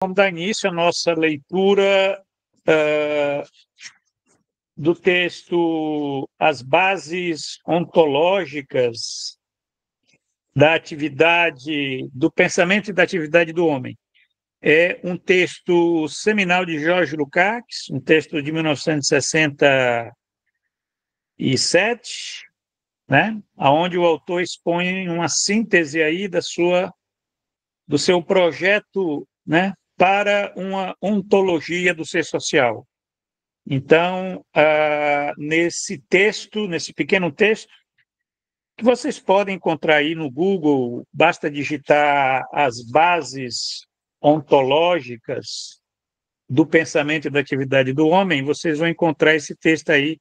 vamos dar início à nossa leitura do texto As Bases Ontológicas da Atividade, do Pensamento e da Atividade do Homem. É um texto seminal de George Lukács, um texto de 1967, né? Onde o autor expõe uma síntese aí do seu projeto, né, para uma ontologia do ser social. Então, nesse texto, nesse pequeno texto, que vocês podem encontrar aí no Google, basta digitar as bases ontológicas do pensamento e da atividade do homem, vocês vão encontrar esse texto aí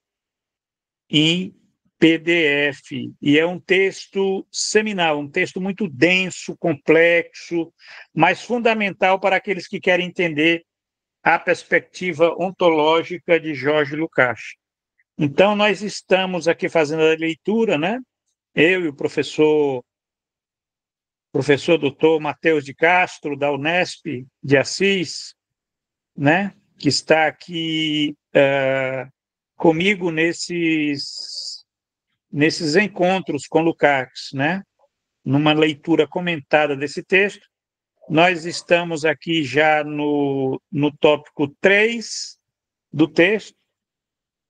em PDF. E é um texto seminal, um texto muito denso, complexo, mas fundamental para aqueles que querem entender a perspectiva ontológica de George Lukács. Então, nós estamos aqui fazendo a leitura, né? Eu e o professor doutor Matheus de Castro, da Unesp de Assis, né? Que está aqui comigo nesses encontros com Lukács, né? Numa leitura comentada desse texto. Nós estamos aqui já no tópico 3 do texto,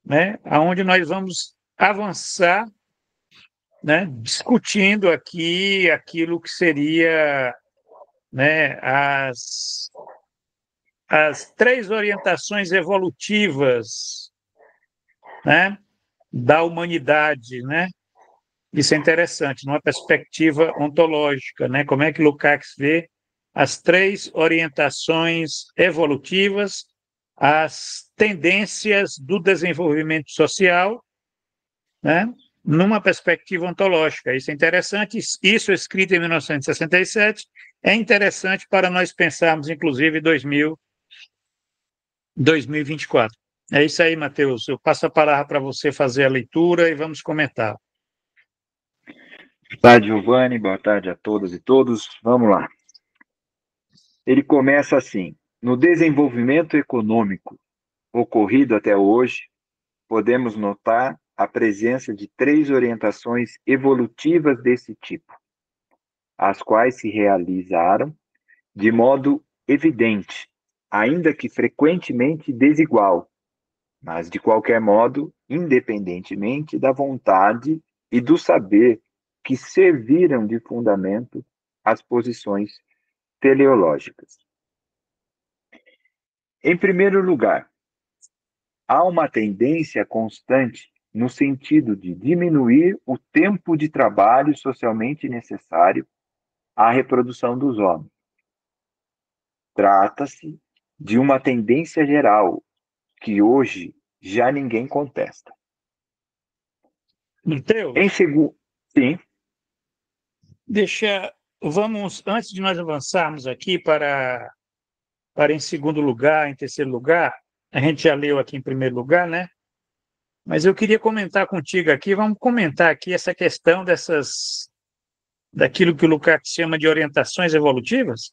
né? Onde nós vamos avançar, né? Discutindo aqui aquilo que seria, né, as 3 orientações evolutivas, né, da humanidade, né? Isso é interessante, numa perspectiva ontológica, né? Como é que Lukács vê as 3 orientações evolutivas, as tendências do desenvolvimento social, né? Numa perspectiva ontológica. Isso é interessante, isso escrito em 1967, é interessante para nós pensarmos, inclusive, 2024. É isso aí, Matheus. Eu passo a palavra para você fazer a leitura e vamos comentar. Boa tarde, Giovanni. Boa tarde a todas e todos. Vamos lá. Ele começa assim: no desenvolvimento econômico ocorrido até hoje, podemos notar a presença de 3 orientações evolutivas desse tipo, as quais se realizaram de modo evidente, ainda que frequentemente desigual, mas, de qualquer modo, independentemente da vontade e do saber que serviram de fundamento às posições teleológicas. Em primeiro lugar, há uma tendência constante no sentido de diminuir o tempo de trabalho socialmente necessário à reprodução dos homens. Trata-se de uma tendência geral que hoje já ninguém contesta. Matheus, sim. Vamos, antes de nós avançarmos aqui para em segundo lugar, em terceiro lugar, a gente já leu aqui em primeiro lugar, né? Mas eu queria comentar contigo aqui, vamos comentar aqui essa questão daquilo que o Lukács chama de orientações evolutivas,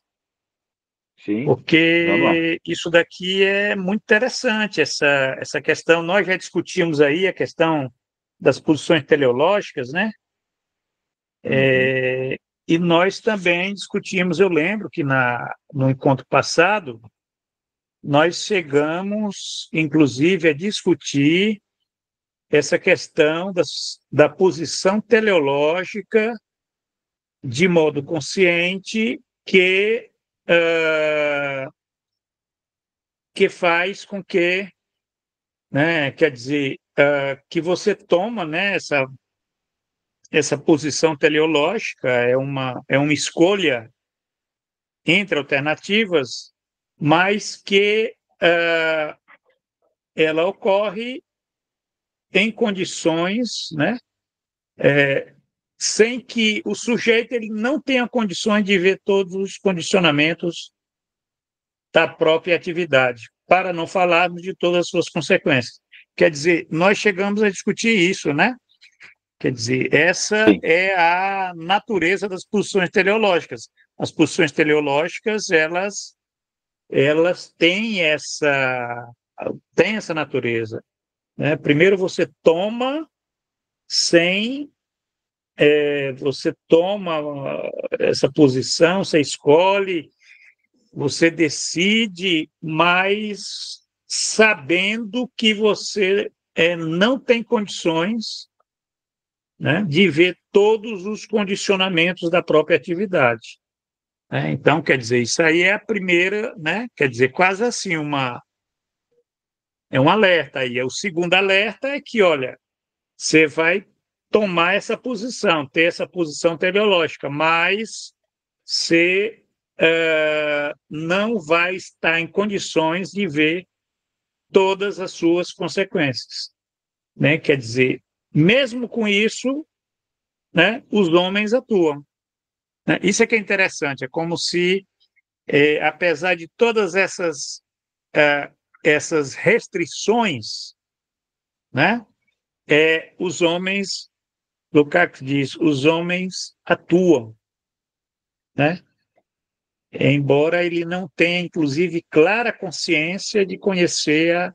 Sim, porque isso daqui é muito interessante, essa questão. Nós já discutimos aí a questão das posições teleológicas, né? E nós também discutimos, eu lembro que no encontro passado, nós chegamos, inclusive, a discutir essa questão da posição teleológica de modo consciente que faz com que, né, quer dizer, que você toma, né, essa posição teleológica, é uma escolha entre alternativas, mas que ela ocorre em condições, né, sem que o sujeito ele não tenha condições de ver todos os condicionamentos da própria atividade, para não falarmos de todas as suas consequências. Quer dizer, nós chegamos a discutir isso, né? Quer dizer, essa Sim. É a natureza das posições teleológicas. As posições teleológicas, elas elas têm essa natureza, né? Primeiro você toma você toma essa posição, você escolhe, você decide, mas sabendo que você não tem condições, né, de ver todos os condicionamentos da própria atividade. Então, quer dizer, isso aí é a primeira, né? Quer dizer, quase assim, é um alerta aí. O segundo alerta é que, olha, você vai tomar essa posição, ter essa posição teleológica, mas você não vai estar em condições de ver todas as suas consequências, né? Quer dizer, mesmo com isso, né, os homens atuam, né? Isso é que é interessante, é como se, apesar de todas essas restrições, né, os homens, Lukács diz, os homens atuam, né? Embora ele não tenha, inclusive, clara consciência de conhecer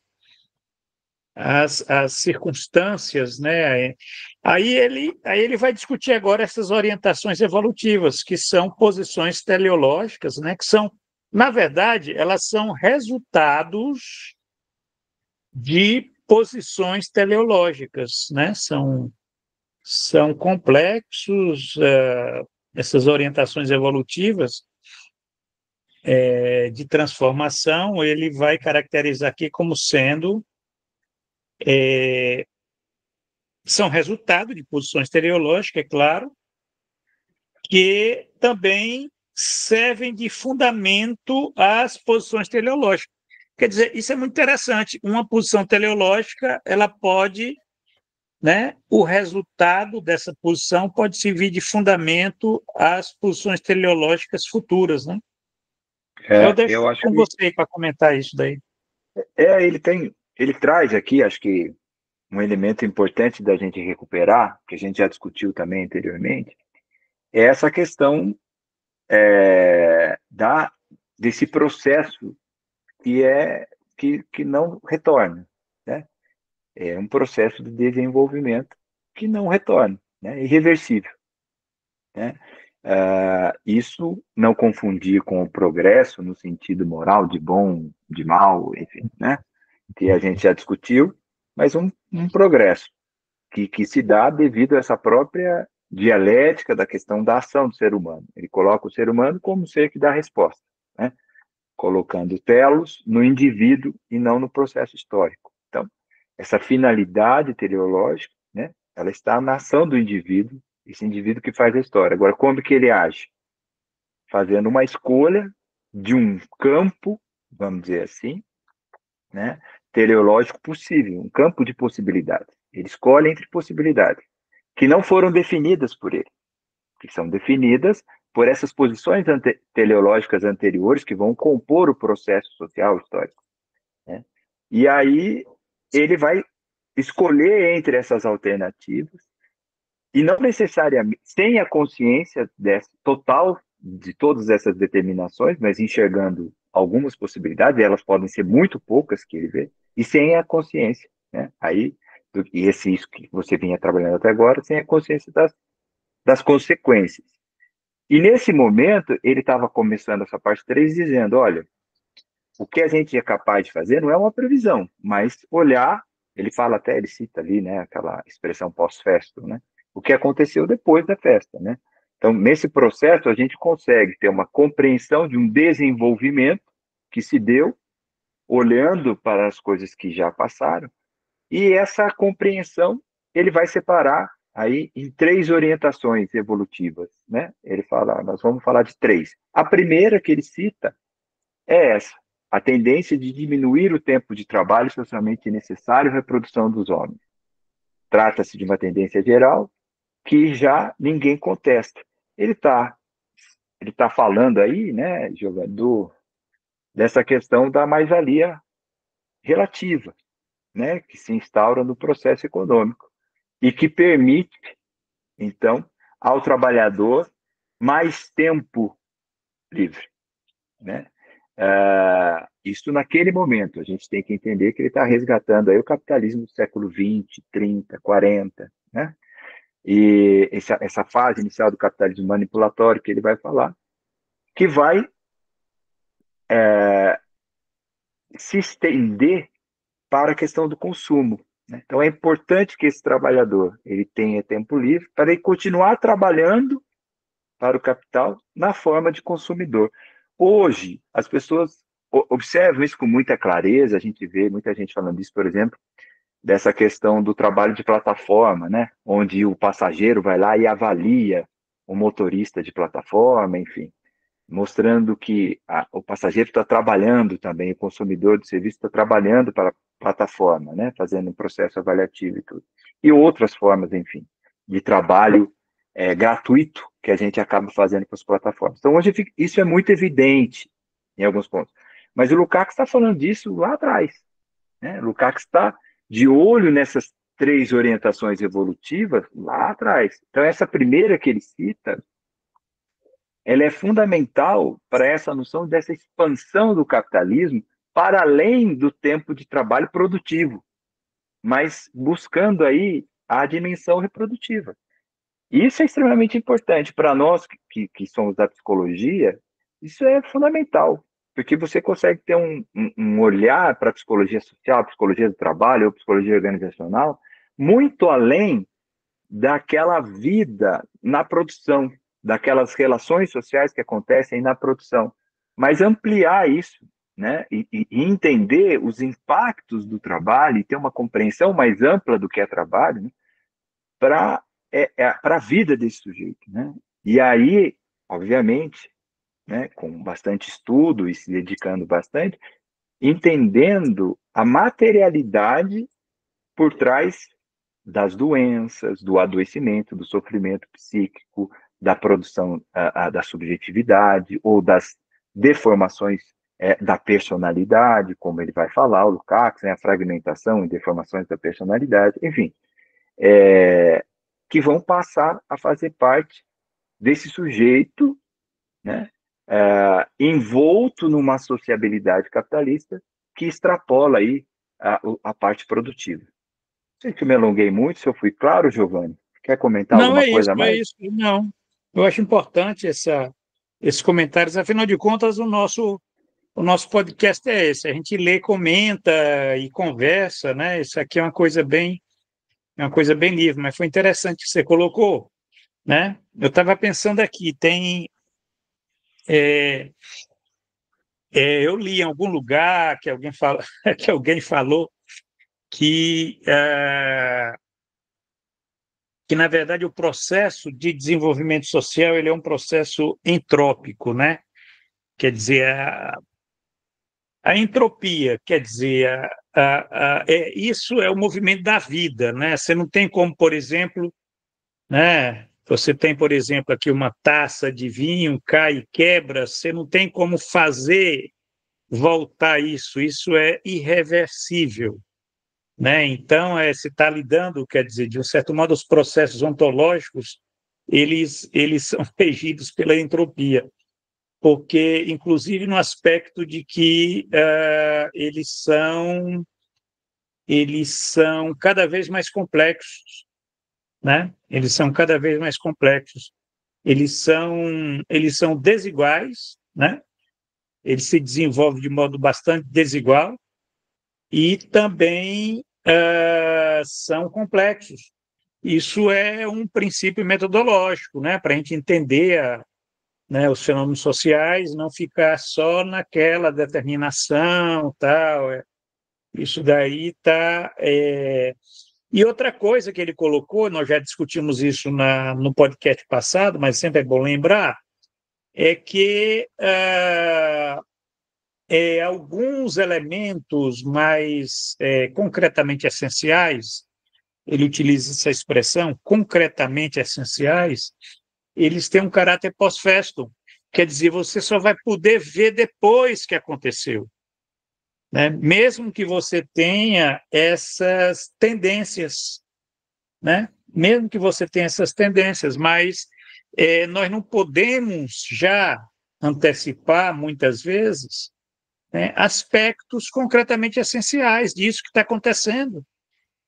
as circunstâncias, né? Aí ele vai discutir agora essas orientações evolutivas, que são posições teleológicas, né? Que são, na verdade, elas são resultados de posições teleológicas, né? São complexos, essas orientações evolutivas de transformação, ele vai caracterizar aqui como sendo são resultado de posições teleológicas, é claro, que também servem de fundamento às posições teleológicas. Quer dizer, isso é muito interessante. Uma posição teleológica, ela pode, né, o resultado dessa posição pode servir de fundamento às posições teleológicas futuras, né? Eu deixo Eu acho com que você para comentar isso daí. ele traz aqui, acho que um elemento importante da gente recuperar, que a gente já discutiu também anteriormente, é essa questão da desse processo que não retorna, né? É um processo de desenvolvimento que não retorna, né? Irreversível, né? Isso não confundir com o progresso no sentido moral de bom, de mal, enfim, né? Que a gente já discutiu, mas um progresso que se dá devido a essa própria dialética da questão da ação do ser humano. Ele coloca o ser humano como um ser que dá resposta, né? Colocando telos no indivíduo e não no processo histórico. Então, essa finalidade teleológica, né, ela está na ação do indivíduo, esse indivíduo que faz a história. Agora, como que ele age? Fazendo uma escolha de um campo, vamos dizer assim, né, teleológico possível, um campo de possibilidades. Ele escolhe entre possibilidades que não foram definidas por ele, que são definidas por essas posições teleológicas anteriores que vão compor o processo social histórico, né? E aí ele vai escolher entre essas alternativas e não necessariamente sem a consciência total de todas essas determinações, mas enxergando algumas possibilidades, elas podem ser muito poucas que ele vê, e sem a consciência, né? Aí, e isso que você vinha trabalhando até agora, sem a consciência das consequências. E nesse momento, ele estava começando essa parte 3 dizendo: olha, o que a gente é capaz de fazer não é uma previsão, mas olhar, ele fala até, ele cita ali, né, aquela expressão pós-festa, né? O que aconteceu depois da festa, né? Então, nesse processo, a gente consegue ter uma compreensão de um desenvolvimento que se deu olhando para as coisas que já passaram, e essa compreensão ele vai separar aí em três orientações evolutivas, né? Ele fala, nós vamos falar de três. A primeira que ele cita é essa: a tendência de diminuir o tempo de trabalho socialmente necessário à reprodução dos homens. Trata-se de uma tendência geral que já ninguém contesta. Ele tá falando aí, né, jogador, dessa questão da mais-valia relativa, né, que se instaura no processo econômico e que permite, então, ao trabalhador mais tempo livre, né? Isso naquele momento. A gente tem que entender que ele está resgatando aí o capitalismo do século XX, 30, 40, né? E essa fase inicial do capitalismo manipulatório que ele vai falar, que vai se estender para a questão do consumo, né? Então é importante que esse trabalhador ele tenha tempo livre para ele continuar trabalhando para o capital na forma de consumidor. Hoje, as pessoas observam isso com muita clareza, a gente vê muita gente falando isso, por exemplo, dessa questão do trabalho de plataforma, né? Onde o passageiro vai lá e avalia o motorista de plataforma, enfim, mostrando que o passageiro está trabalhando também, o consumidor de serviço está trabalhando para a plataforma, né? Fazendo um processo avaliativo e tudo. E outras formas, enfim, de trabalho gratuito que a gente acaba fazendo com as plataformas. Então, hoje isso é muito evidente em alguns pontos. Mas o Lukács está falando disso lá atrás, né? O Lukács está de olho nessas 3 orientações evolutivas lá atrás. Então, essa primeira que ele cita, ela é fundamental para essa noção dessa expansão do capitalismo para além do tempo de trabalho produtivo, mas buscando aí a dimensão reprodutiva. Isso é extremamente importante para nós que somos da psicologia. Isso é fundamental, porque você consegue ter um olhar para a psicologia social, a psicologia do trabalho, ou psicologia organizacional, muito além daquela vida na produção, daquelas relações sociais que acontecem na produção, mas ampliar isso, né? E entender os impactos do trabalho e ter uma compreensão mais ampla do que é trabalho, né? Para a vida desse sujeito, né? E aí, obviamente, né, com bastante estudo e se dedicando bastante, entendendo a materialidade por trás das doenças, do adoecimento, do sofrimento psíquico, da produção da subjetividade ou das deformações da personalidade, como ele vai falar, o Lukács, né, a fragmentação e deformações da personalidade, enfim, que vão passar a fazer parte desse sujeito, né, envolto numa sociabilidade capitalista que extrapola aí a parte produtiva. Sei que eu me alonguei muito, se eu fui claro, Giovanni. Quer comentar Não, alguma coisa a é mais? isso, não. Eu acho importante esses comentários, afinal de contas, o nosso podcast é esse, a gente lê, comenta e conversa, né? Isso aqui é uma coisa bem livre, mas foi interessante que você colocou, né? Eu estava pensando aqui, é, eu li em algum lugar que alguém fala, que alguém falou que que na verdade o processo de desenvolvimento social ele é um processo entrópico, né? Quer dizer, a entropia, quer dizer, isso é o movimento da vida, né? Você não tem como, por exemplo, né? Você tem, por exemplo, aqui uma taça de vinho, cai e quebra, você não tem como fazer voltar isso, isso é irreversível, né? Então, se está lidando, quer dizer, de um certo modo, os processos ontológicos, eles são regidos pela entropia, porque, inclusive, no aspecto de que eles são cada vez mais complexos, né? Eles são cada vez mais complexos. Eles são desiguais, né? Eles se desenvolvem de modo bastante desigual e também são complexos. Isso é um princípio metodológico, né? Para a gente entender né, os fenômenos sociais, não ficar só naquela determinação, tal. Isso daí está. E outra coisa que ele colocou, nós já discutimos isso no podcast passado, mas sempre é bom lembrar, é que alguns elementos mais concretamente essenciais, ele utiliza essa expressão, concretamente essenciais, eles têm um caráter pós-festum, quer dizer, você só vai poder ver depois que aconteceu, né? Mesmo que você tenha essas tendências, né? Mesmo que você tenha essas tendências, mas nós não podemos já antecipar, muitas vezes, né, aspectos concretamente essenciais disso que está acontecendo,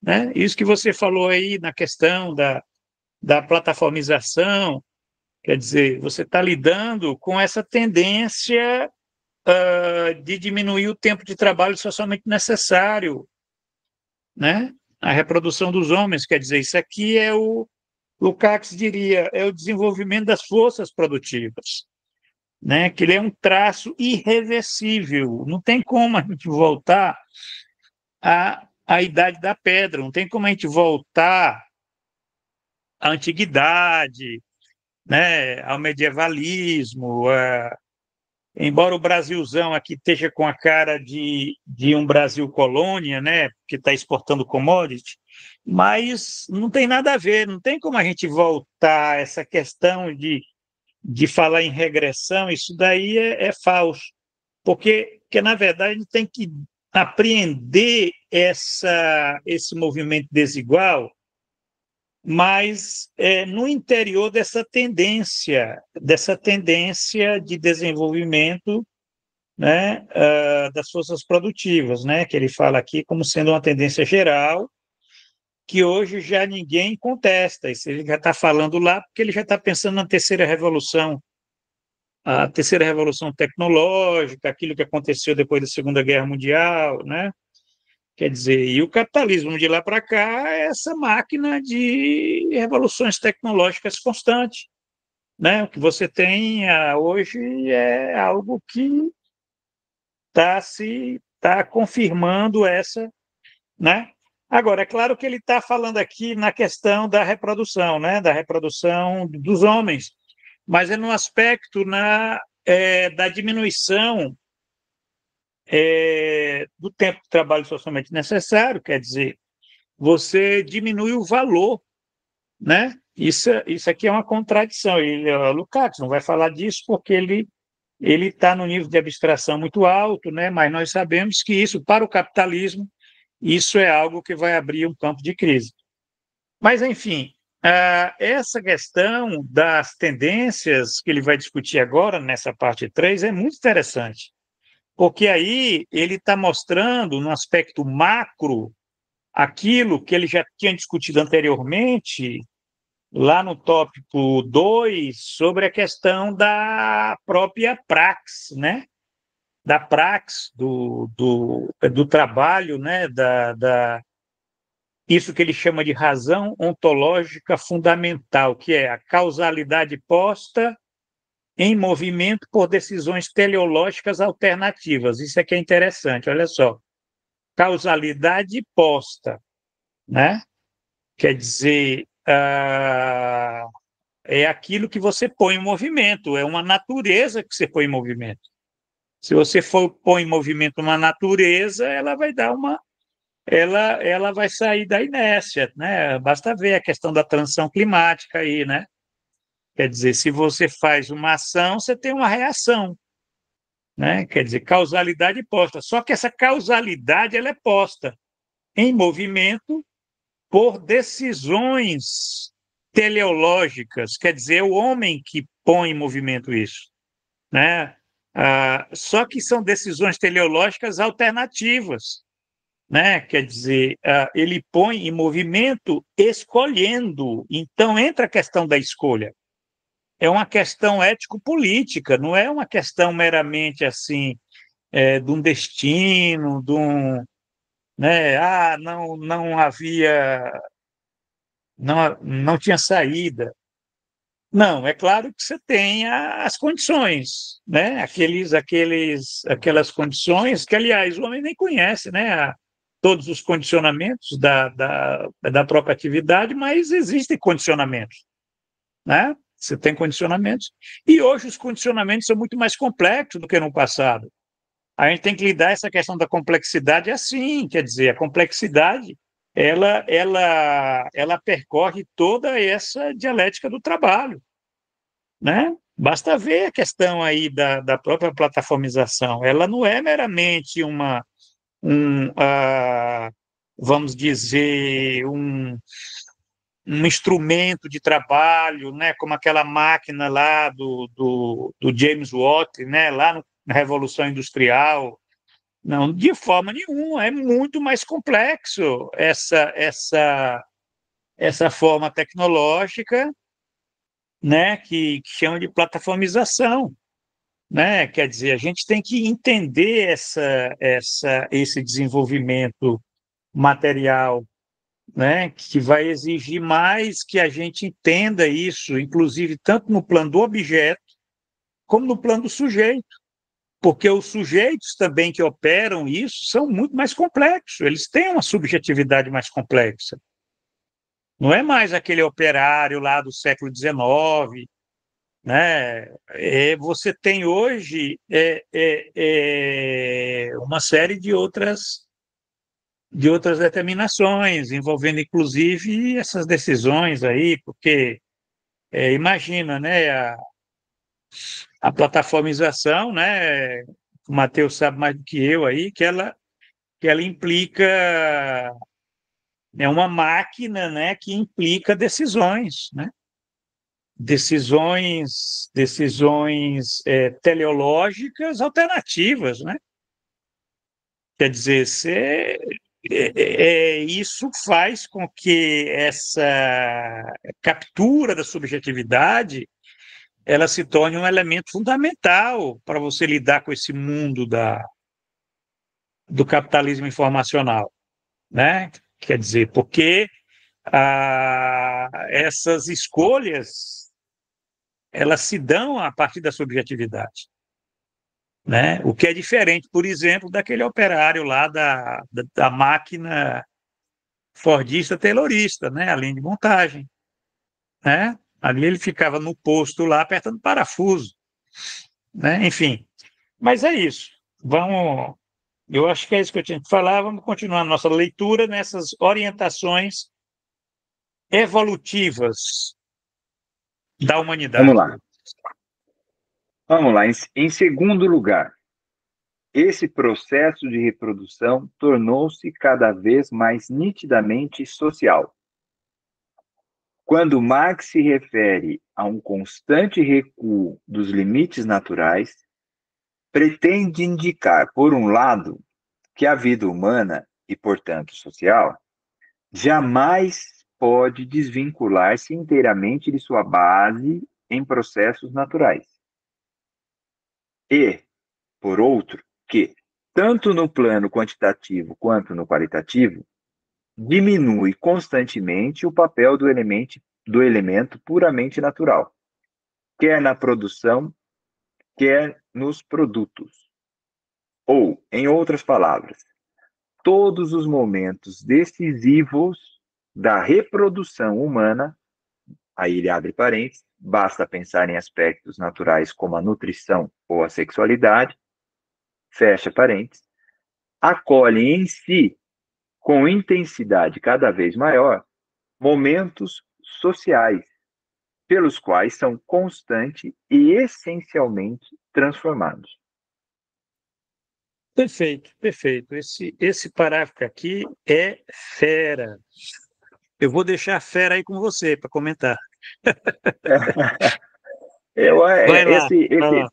né? Isso que você falou aí na questão da plataformização, quer dizer, você está lidando com essa tendência de diminuir o tempo de trabalho socialmente necessário, né? A reprodução dos homens, quer dizer, isso aqui é o Lukács diria, é o desenvolvimento das forças produtivas, né? Que ele é um traço irreversível, não tem como a gente voltar à idade da pedra, não tem como a gente voltar à antiguidade, né? Ao medievalismo, embora o Brasilzão aqui esteja com a cara de um Brasil colônia, né, que está exportando commodity, mas não tem nada a ver, não tem como a gente voltar a essa questão de falar em regressão, isso daí é falso, porque, na verdade, a gente tem que apreender esse movimento desigual, mas no interior dessa tendência de desenvolvimento, né, das forças produtivas, né, que ele fala aqui como sendo uma tendência geral, que hoje já ninguém contesta. Isso ele já está falando lá, porque ele já está pensando na terceira revolução, a terceira revolução tecnológica, aquilo que aconteceu depois da Segunda Guerra Mundial, né? Quer dizer, e o capitalismo de lá para cá é essa máquina de revoluções tecnológicas constante, né? O que você tem hoje é algo que está confirmando essa, né? Agora, é claro que ele está falando aqui na questão da reprodução, né? Da reprodução dos homens, mas é no aspecto da diminuição do tempo de trabalho socialmente necessário, quer dizer, você diminui o valor, né? Isso aqui é uma contradição. O Lukács não vai falar disso porque ele está no nível de abstração muito alto, né? Mas nós sabemos que isso, para o capitalismo, isso é algo que vai abrir um campo de crise. Mas, enfim, essa questão das tendências que ele vai discutir agora, nessa parte 3, é muito interessante, porque aí ele está mostrando, no aspecto macro, aquilo que ele já tinha discutido anteriormente, lá no tópico 2, sobre a questão da própria praxis, né? Da praxis, do trabalho, né? Isso que ele chama de razão ontológica fundamental, que é a causalidade posta em movimento por decisões teleológicas alternativas. Isso aqui é interessante, olha só. Causalidade posta, né? Quer dizer, é aquilo que você põe em movimento, é uma natureza que você põe em movimento. Se você põe em movimento uma natureza, ela vai dar ela vai sair da inércia, né? Basta ver a questão da transição climática aí, né? Quer dizer, se você faz uma ação, você tem uma reação, né? Quer dizer, causalidade posta. Só que essa causalidade ela é posta em movimento por decisões teleológicas, quer dizer, é o homem que põe em movimento isso, né? Só que são decisões teleológicas alternativas, né? Quer dizer, ele põe em movimento escolhendo. Então entra a questão da escolha. É uma questão ético-política, não é uma questão meramente assim de um destino, né? Não havia, não tinha saída. Não, é claro que você tem as condições, né? Aquelas condições que, aliás, o homem nem conhece, né? Todos os condicionamentos da própria atividade, mas existem condicionamentos, né? Você tem condicionamentos. E hoje os condicionamentos são muito mais complexos do que no passado. A gente tem que lidar essa questão da complexidade assim, quer dizer, a complexidade ela percorre toda essa dialética do trabalho, né? Basta ver a questão aí da própria plataformização. Ela não é meramente vamos dizer, um instrumento de trabalho, né? Como aquela máquina lá do James Watt, né? Lá na Revolução Industrial, Não, de forma nenhuma, é muito mais complexo essa forma tecnológica, né, que chama de plataformização, né? Quer dizer, a gente tem que entender esse desenvolvimento material, né, que vai exigir mais que a gente entenda isso, inclusive tanto no plano do objeto como no plano do sujeito, porque os sujeitos também que operam isso são muito mais complexos, eles têm uma subjetividade mais complexa. Não é mais aquele operário lá do século XIX, né? Você tem hoje uma série de outras determinações, envolvendo inclusive essas decisões aí, porque imagina, né, a plataformização, né, o Matheus sabe mais do que eu aí, que ela implica uma máquina, né, que implica decisões, né? Decisões teleológicas alternativas, né? Quer dizer, isso faz com que essa captura da subjetividade ela se torne um elemento fundamental para você lidar com esse mundo do capitalismo informacional, né? Quer dizer, porque essas escolhas elas se dão a partir da subjetividade, né? O que é diferente, por exemplo, daquele operário lá da máquina fordista taylorista, né? A linha de montagem, né? Ali ele ficava no posto lá apertando parafuso, né? Enfim, mas é isso. Eu acho que é isso que eu tinha que falar. Vamos continuar a nossa leitura nessas orientações evolutivas da Vamos humanidade. lá. Vamos lá. Em segundo lugar, esse processo de reprodução tornou-se cada vez mais nitidamente social. Quando Marx se refere a um constante recuo dos limites naturais, pretende indicar, por um lado, que a vida humana, e portanto social, jamais pode desvincular-se inteiramente de sua base em processos naturais. E, por outro, que, tanto no plano quantitativo quanto no qualitativo, diminui constantemente o papel do elemento puramente natural, quer na produção, quer nos produtos. Ou, em outras palavras, todos os momentos decisivos da reprodução humana, aí ele abre parênteses, basta pensar em aspectos naturais como a nutrição ou a sexualidade, fecha parênteses, acolhem em si, com intensidade cada vez maior, momentos sociais, pelos quais são constante e essencialmente transformados. Perfeito, perfeito. Esse parágrafo aqui é fera. Eu vou deixar a fera aí com você para comentar. Vai lá, vai lá.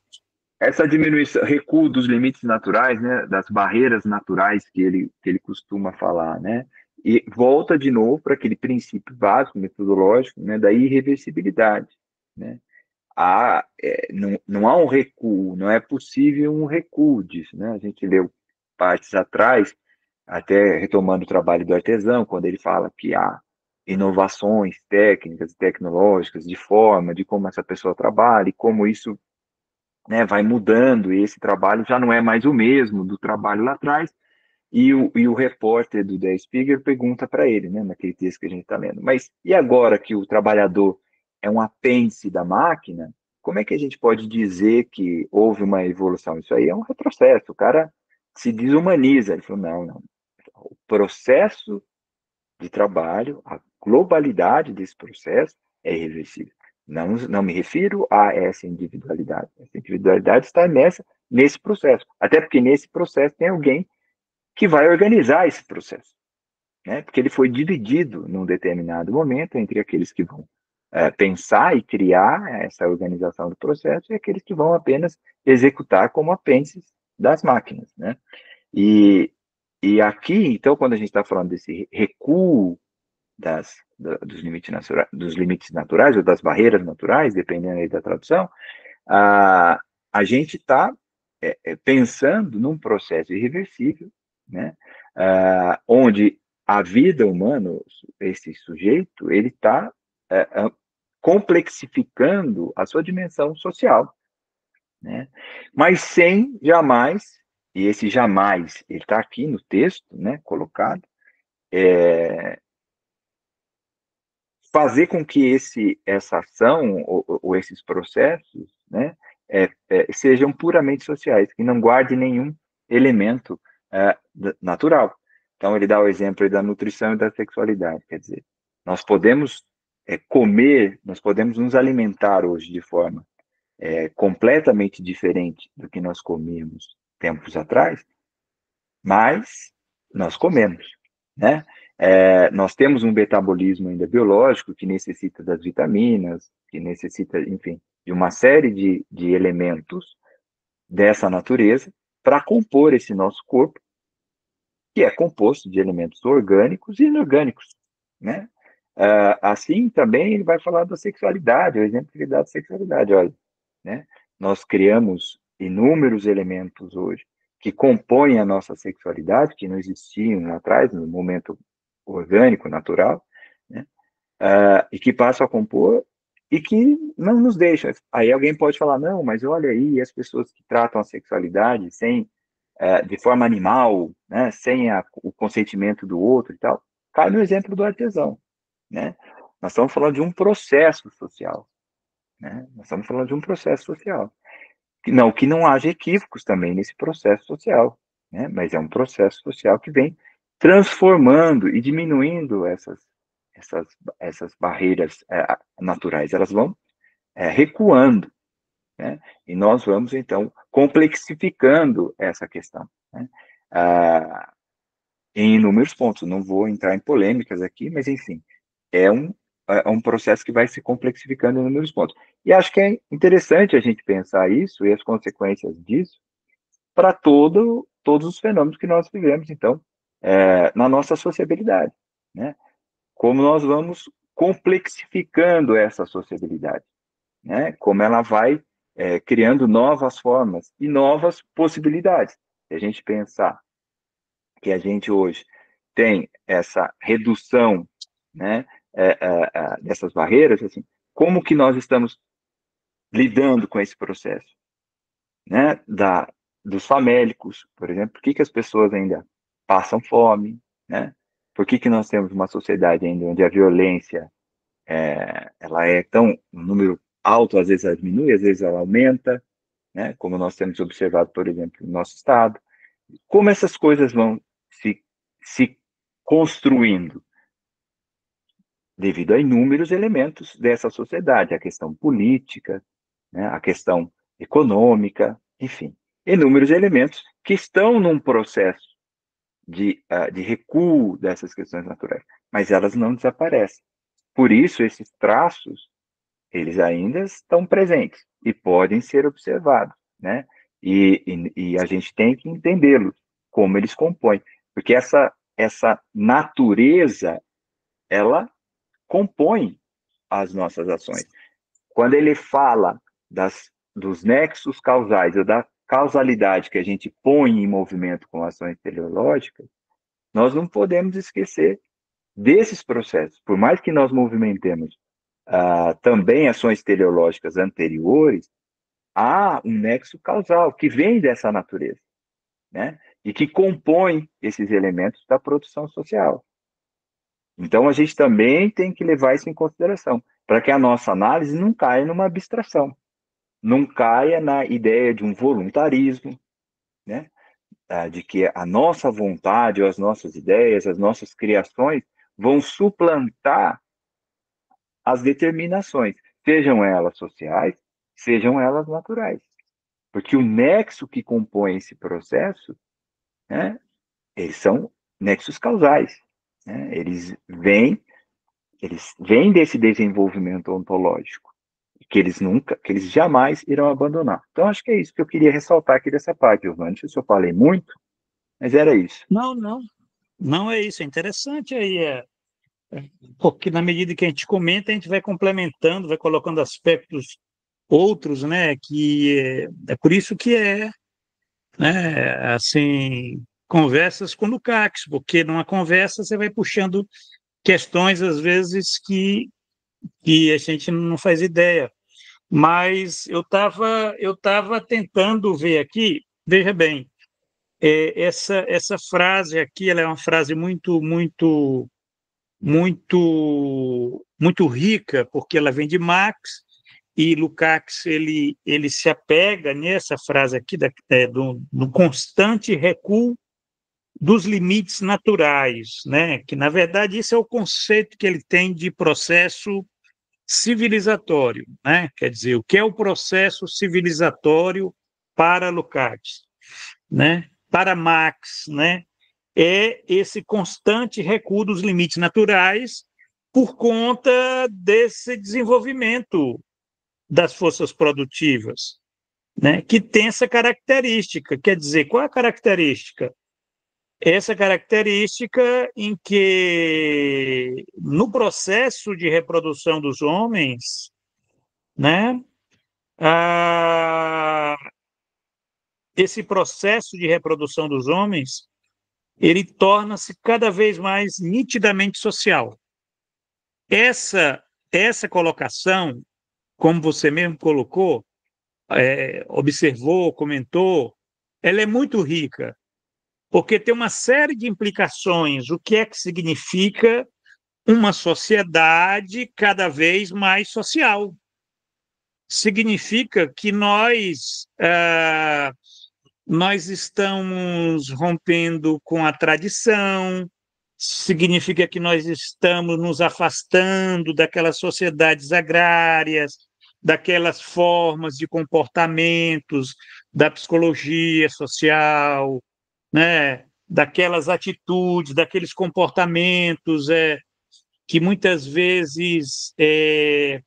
Essa diminuição, recuo dos limites naturais, né, das barreiras naturais que ele costuma falar, né, e volta de novo para aquele princípio básico metodológico, né, da irreversibilidade, né. Não há um recuo, não é possível um recuo disso, né? A gente leu partes atrás, até retomando o trabalho do artesão, quando ele fala que há inovações técnicas e tecnológicas de forma, de como essa pessoa trabalha e como isso, né, vai mudando, e esse trabalho já não é mais o mesmo do trabalho lá atrás, e o repórter do Der Spiegel pergunta para ele, né, naquele texto que a gente está lendo, mas e agora que o trabalhador é um apêndice da máquina, como é que a gente pode dizer que houve uma evolução? Isso aí é um retrocesso, o cara se desumaniza. Ele falou, não. O processo de trabalho, a globalidade desse processo é irreversível. Não me refiro a essa individualidade. Essa individualidade está nesse processo. Até porque nesse processo tem alguém que vai organizar esse processo, né? Porque ele foi dividido num determinado momento entre aqueles que vão pensar e criar essa organização do processo e aqueles que vão apenas executar como apêndices das máquinas, né? E aqui, então, quando a gente está falando desse recuo dos limites naturais ou das barreiras naturais, dependendo aí da tradução, a gente está pensando num processo irreversível, né? Onde a vida humana, esse sujeito, ele está complexificando a sua dimensão social, né? Mas sem jamais, e esse jamais, ele está aqui no texto, né, colocado, fazer com que essa ação ou esses processos, né, sejam puramente sociais, que não guarde nenhum elemento natural. Então, ele dá o exemplo da nutrição e da sexualidade, quer dizer, nós podemos comer, nós podemos nos alimentar hoje de forma completamente diferente do que nós comíamos tempos atrás, mas nós comemos, né? Nós temos um metabolismo ainda biológico que necessita das vitaminas, que necessita, enfim, de uma série de elementos dessa natureza para compor esse nosso corpo, que é composto de elementos orgânicos e inorgânicos, né? Assim também ele vai falar da sexualidade, o exemplo que ele dá da sexualidade, olha, né? Nós criamos inúmeros elementos hoje que compõem a nossa sexualidade, que não existiam lá atrás, no momento orgânico, natural, né? E que passam a compor e que não nos deixam. Aí alguém pode falar, não, mas olha aí, as pessoas que tratam a sexualidade de forma animal, né, sem o consentimento do outro e tal, cai no exemplo do artesão, né? Nós estamos falando de um processo social, né? Nós estamos falando de um processo social. Não que não haja equívocos também nesse processo social, né? Mas é um processo social que vem transformando e diminuindo essas barreiras naturais. Elas vão recuando, né? E nós vamos, então, complexificando essa questão, né? Em inúmeros pontos. Não vou entrar em polêmicas aqui, mas, enfim, é um processo que vai se complexificando em inúmeros pontos. E acho que é interessante a gente pensar isso e as consequências disso para todos os fenômenos que nós vivemos, então, na nossa sociabilidade, né? Como nós vamos complexificando essa sociabilidade, né? Como ela vai criando novas formas e novas possibilidades. Se a gente pensar que a gente hoje tem essa redução, né, dessas barreiras, assim, como que nós estamos lidando com esse processo, né, dos famélicos, por exemplo, por que as pessoas ainda passam fome, né? Por que nós temos uma sociedade ainda onde a violência ela é tão um número alto, às vezes ela diminui, às vezes ela aumenta, né? Como nós temos observado, por exemplo, no nosso estado. Como essas coisas vão se construindo devido a inúmeros elementos dessa sociedade, a questão política, né, a questão econômica, enfim, inúmeros elementos que estão num processo de recuo dessas questões naturais, mas elas não desaparecem. Por isso, esses traços, eles ainda estão presentes e podem ser observados, né? E a gente tem que entendê-los, como eles compõem, porque essa natureza, ela compõe as nossas ações. Quando ele fala dos nexos causais ou da causalidade que a gente põe em movimento com ações teleológicas, nós não podemos esquecer desses processos. Por mais que nós movimentemos também ações teleológicas anteriores, há um nexo causal que vem dessa natureza, né? E que compõe esses elementos da produção social. Então, a gente também tem que levar isso em consideração, para que a nossa análise não caia numa abstração, não caia na ideia de um voluntarismo, né? De que a nossa vontade, as nossas ideias, as nossas criações vão suplantar as determinações, sejam elas sociais, sejam elas naturais. Porque o nexo que compõe esse processo, né, eles são nexos causais. Né? Eles vêm desse desenvolvimento ontológico, que eles jamais irão abandonar. Então, acho que é isso que eu queria ressaltar aqui dessa parte, Giovanni. Não sei se eu falei muito. Mas era isso. Não, não, não é isso. É interessante aí, porque na medida que a gente comenta, a gente vai complementando, vai colocando aspectos outros, né? Que é por isso que né? Assim, conversas com Lukács, porque numa conversa você vai puxando questões, às vezes, que a gente não faz ideia. Mas eu tava tentando ver aqui, veja bem, essa frase aqui, ela é uma frase muito, muito, muito, muito rica, porque ela vem de Marx, e Lukács ele se apega nessa frase aqui do constante recuo dos limites naturais, né? Que na verdade isso é o conceito que ele tem de processo civilizatório, né? Quer dizer, o que é o processo civilizatório para Lukács, né? Para Marx, né? É esse constante recuo dos limites naturais por conta desse desenvolvimento das forças produtivas, né? Que tem essa característica. Quer dizer, qual é a característica? Essa característica em que, no processo de reprodução dos homens, né, ah, esse processo de reprodução dos homens, ele torna-se cada vez mais nitidamente social. Essa colocação, como você mesmo colocou, observou, comentou, ela é muito rica, porque tem uma série de implicações. O que é que significa uma sociedade cada vez mais social? Significa que nós estamos rompendo com a tradição, significa que nós estamos nos afastando daquelas sociedades agrárias, daquelas formas de comportamentos da psicologia social, né? Daquelas atitudes, daqueles comportamentos que muitas vezes né,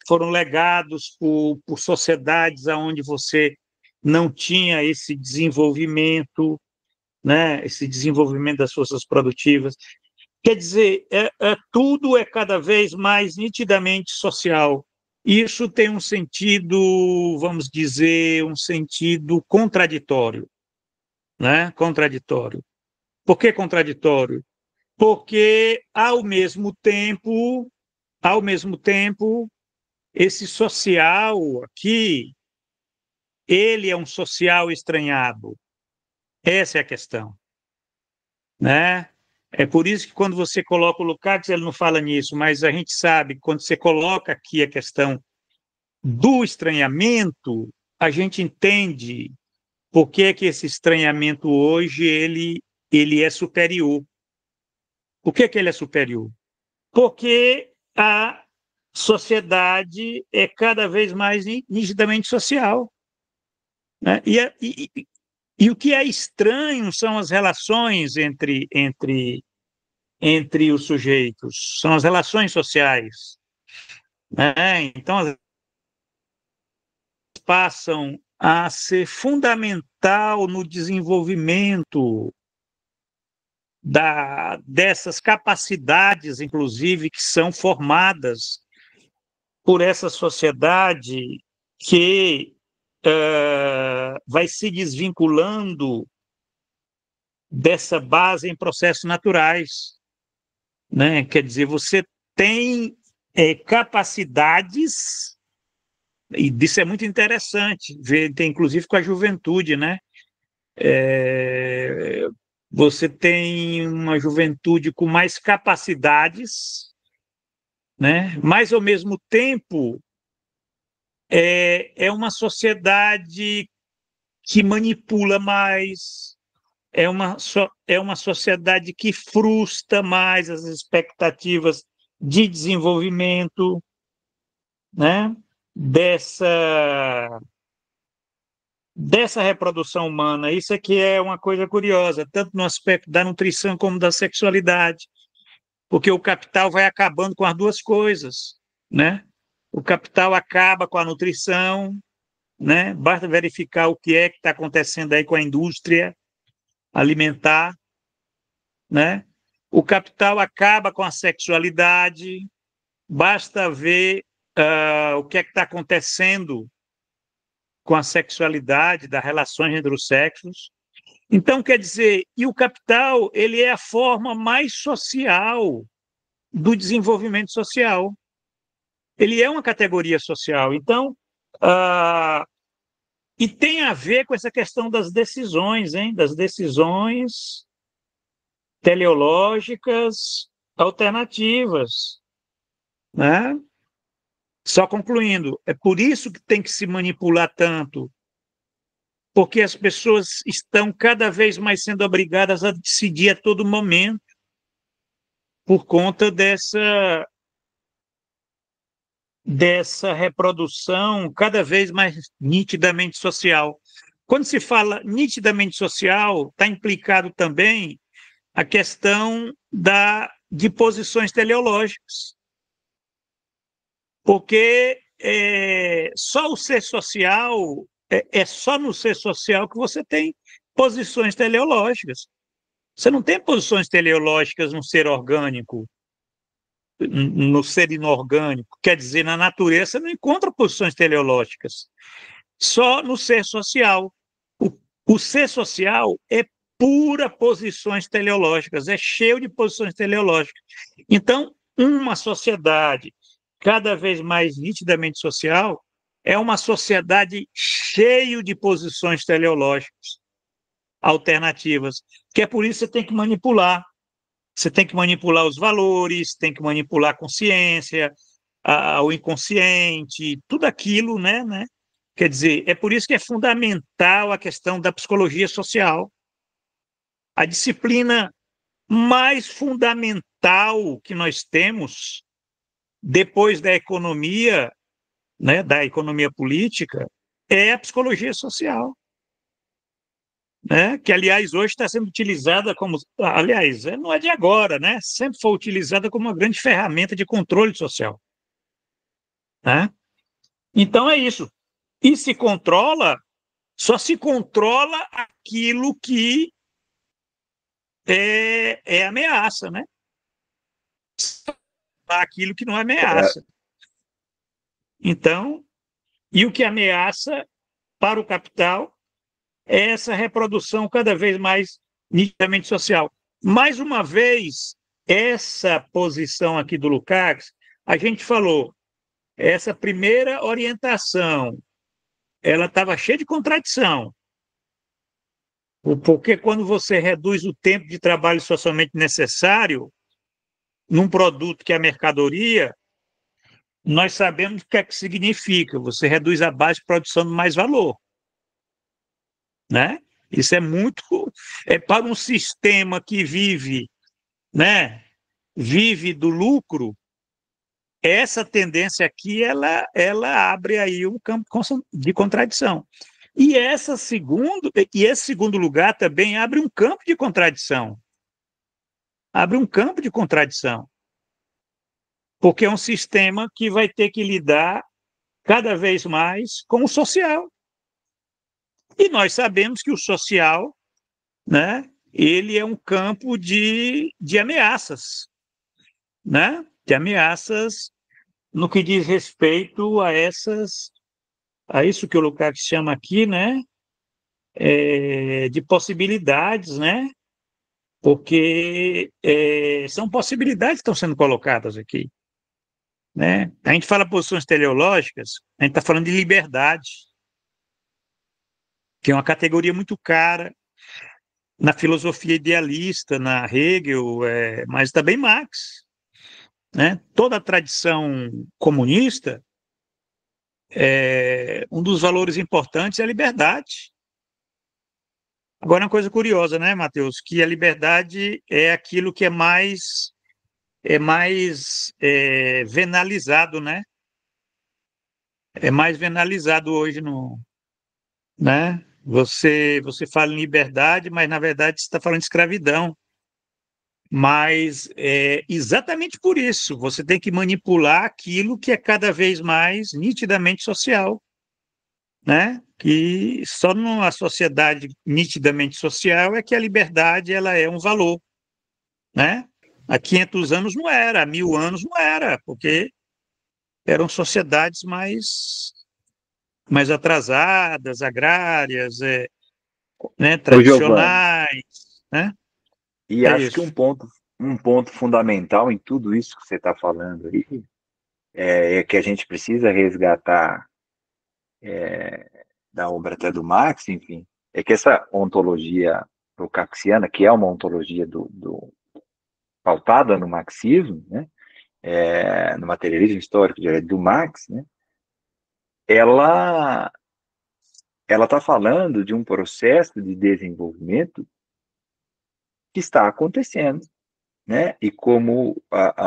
foram legados por sociedades onde você não tinha esse desenvolvimento, né, esse desenvolvimento das forças produtivas. Quer dizer, tudo é cada vez mais nitidamente social. Isso tem um sentido, vamos dizer, um sentido contraditório, né? Contraditório. Por que contraditório? Porque, ao mesmo tempo, esse social aqui, ele é um social estranhado. Essa é a questão, né? É por isso que quando você coloca o Lukács, ele não fala nisso, mas a gente sabe que quando você coloca aqui a questão do estranhamento, a gente entende por que que esse estranhamento hoje ele é superior. Por que que ele é superior? Porque a sociedade é cada vez mais nitidamente social, né? E o que é estranho são as relações entre os sujeitos, são as relações sociais, né? Então, elas passam a ser fundamental no desenvolvimento dessas capacidades, inclusive, que são formadas por essa sociedade que vai se desvinculando dessa base em processos naturais, né? Quer dizer, você tem capacidades, e isso é muito interessante, ver, tem, inclusive com a juventude, né? É, você tem uma juventude com mais capacidades, né? Mas, ao mesmo tempo, é uma sociedade que manipula mais, é uma sociedade que frustra mais as expectativas de desenvolvimento, né? Dessa reprodução humana. Isso aqui é uma coisa curiosa, tanto no aspecto da nutrição como da sexualidade, porque o capital vai acabando com as duas coisas, né? O capital acaba com a nutrição, né? Basta verificar o que é que está acontecendo aí com a indústria alimentar, né? O capital acaba com a sexualidade, basta ver o que é que está acontecendo com a sexualidade, das relações entre os sexos. Então, quer dizer, e o capital, ele é a forma mais social do desenvolvimento social. Ele é uma categoria social. Então, e tem a ver com essa questão das decisões, hein? Das decisões teleológicas alternativas, né? Só concluindo, é por isso que tem que se manipular tanto, porque as pessoas estão cada vez mais sendo obrigadas a decidir a todo momento por conta dessa reprodução cada vez mais nitidamente social. Quando se fala nitidamente social, está implicado também a questão de posições teleológicas, porque só o ser social, é só no ser social que você tem posições teleológicas. Você não tem posições teleológicas no ser orgânico, no ser inorgânico. Quer dizer, na natureza você não encontra posições teleológicas. Só no ser social. O ser social é pura posições teleológicas, é cheio de posições teleológicas. Então, uma sociedade cada vez mais nitidamente social é uma sociedade cheia de posições teleológicas alternativas, que é por isso que você tem que manipular. Você tem que manipular os valores, tem que manipular a consciência, o inconsciente, tudo aquilo, né? Quer dizer, é por isso que é fundamental a questão da psicologia social. A disciplina mais fundamental que nós temos, depois da economia, né, da economia política, é a psicologia social. Né? Que, aliás, hoje está sendo utilizada como... Aliás, não é de agora, né? Sempre foi utilizada como uma grande ferramenta de controle social. Né? Então, é isso. E só se controla aquilo que é ameaça, né? Aquilo que não ameaça. Então, e o que ameaça para o capital é essa reprodução cada vez mais nitidamente social. Mais uma vez, essa posição aqui do Lukács, a gente falou, essa primeira orientação, ela estava cheia de contradição, porque quando você reduz o tempo de trabalho socialmente necessário num produto que é a mercadoria, nós sabemos o que é que significa, você reduz a base de produção de mais valor, né? Isso é muito... É para um sistema que vive, né? Vive do lucro, essa tendência aqui, ela abre aí um campo de contradição. E esse segundo lugar também abre um campo de contradição. Abre um campo de contradição. Porque é um sistema que vai ter que lidar cada vez mais com o social. E nós sabemos que o social, né, ele é um campo de ameaças, né? De ameaças no que diz respeito a isso que o Lukács chama aqui, né? De possibilidades, né? Porque são possibilidades que estão sendo colocadas aqui, né? A gente fala posições teleológicas, a gente está falando de liberdade, que é uma categoria muito cara na filosofia idealista, na Hegel, mas também Marx, né? Toda a tradição comunista, um dos valores importantes é a liberdade. Agora, uma coisa curiosa, né, Matheus? Que a liberdade é aquilo que é mais venalizado, né? É mais venalizado hoje, né? Você fala em liberdade, mas, na verdade, você está falando de escravidão. Mas, exatamente por isso, você tem que manipular aquilo que é cada vez mais nitidamente social. né? Que só numa sociedade nitidamente social é que a liberdade ela é um valor, né? Há 500 anos não era, há 1000 anos não era, porque eram sociedades mais atrasadas, agrárias, né? Ô, Giovanni, Tradicionais, né? e É acho que isso. um ponto fundamental em tudo isso que você está falando aí é que a gente precisa resgatar da obra até do Marx, enfim, é que essa ontologia procaxiana, que é uma ontologia pautada no marxismo, né, no materialismo histórico do Marx, né, ela ela está falando de um processo de desenvolvimento que está acontecendo, né? E como